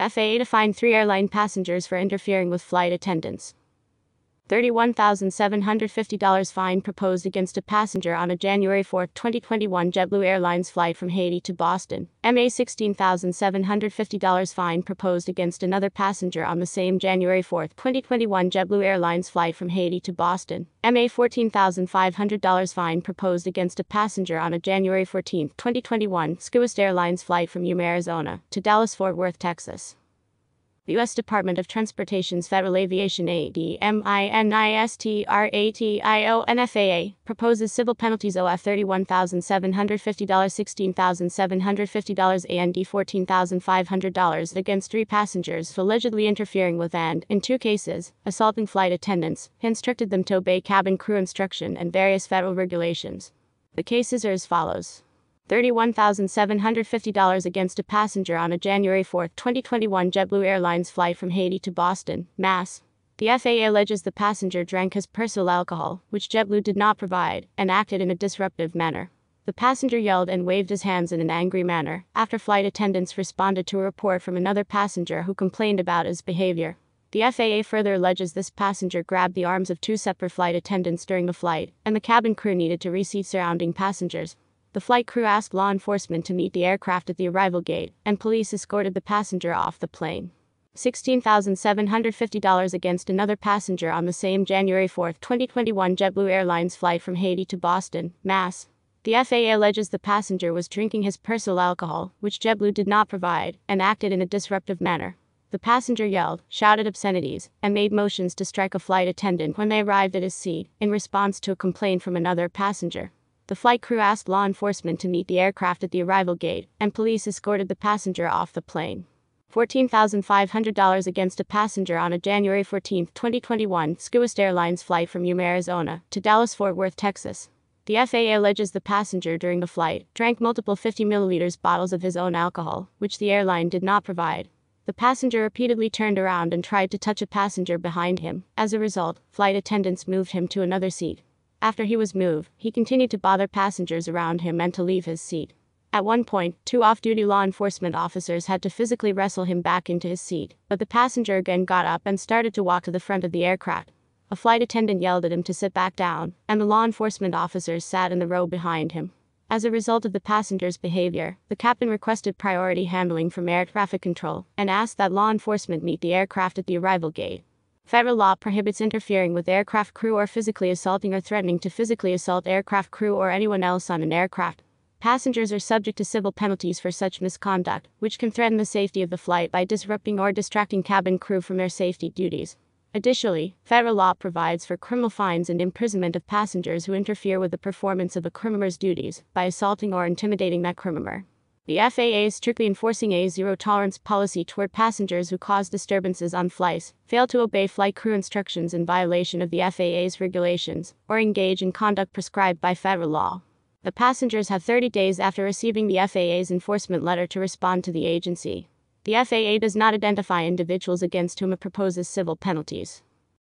FAA to fine 3 airline passengers for interfering with flight attendants. $31,750 fine proposed against a passenger on a January 4, 2021 JetBlue Airlines flight from Haiti to Boston. $16,750 fine proposed against another passenger on the same January 4, 2021 JetBlue Airlines flight from Haiti to Boston. $14,500 fine proposed against a passenger on a January 14, 2021 Southwest Airlines flight from Yuma, Arizona to Dallas-Fort Worth, Texas. The U.S. Department of Transportation's Federal Aviation Administration FAA proposes civil penalties of $31,750, $16,750 and $14,500 against 3 passengers for allegedly interfering with and, in 2 cases, assaulting flight attendants, who instructed them to obey cabin crew instruction and various federal regulations. The cases are as follows. $31,750 against a passenger on a January 4, 2021 JetBlue Airlines flight from Haiti to Boston, Mass. The FAA alleges the passenger drank his personal alcohol, which JetBlue did not provide, and acted in a disruptive manner. The passenger yelled and waved his hands in an angry manner after flight attendants responded to a report from another passenger who complained about his behavior. The FAA further alleges this passenger grabbed the arms of 2 separate flight attendants during the flight, and the cabin crew needed to reseat surrounding passengers. The flight crew asked law enforcement to meet the aircraft at the arrival gate, and police escorted the passenger off the plane. $16,750 against another passenger on the same January 4, 2021 JetBlue Airlines flight from Haiti to Boston, Mass. The FAA alleges the passenger was drinking his personal alcohol, which JetBlue did not provide, and acted in a disruptive manner. The passenger yelled, shouted obscenities, and made motions to strike a flight attendant when they arrived at his seat, in response to a complaint from another passenger. The flight crew asked law enforcement to meet the aircraft at the arrival gate, and police escorted the passenger off the plane. $14,500 against a passenger on a January 14, 2021 Southwest Airlines flight from Yuma, Arizona to Dallas-Fort Worth, Texas. The FAA alleges the passenger during the flight drank multiple 50 milliliters bottles of his own alcohol, which the airline did not provide. The passenger repeatedly turned around and tried to touch a passenger behind him. As a result, flight attendants moved him to another seat. After he was moved, he continued to bother passengers around him and to leave his seat. At one point, 2 off-duty law enforcement officers had to physically wrestle him back into his seat, but the passenger again got up and started to walk to the front of the aircraft. A flight attendant yelled at him to sit back down, and the law enforcement officers sat in the row behind him. As a result of the passenger's behavior, the captain requested priority handling from air traffic control and asked that law enforcement meet the aircraft at the arrival gate. Federal law prohibits interfering with aircraft crew or physically assaulting or threatening to physically assault aircraft crew or anyone else on an aircraft. Passengers are subject to civil penalties for such misconduct, which can threaten the safety of the flight by disrupting or distracting cabin crew from their safety duties. Additionally, federal law provides for criminal fines and imprisonment of passengers who interfere with the performance of a crew member's duties by assaulting or intimidating that crew member. The FAA is strictly enforcing a zero-tolerance policy toward passengers who cause disturbances on flights, fail to obey flight crew instructions in violation of the FAA's regulations, or engage in conduct prescribed by federal law. The passengers have 30 days after receiving the FAA's enforcement letter to respond to the agency. The FAA does not identify individuals against whom it proposes civil penalties.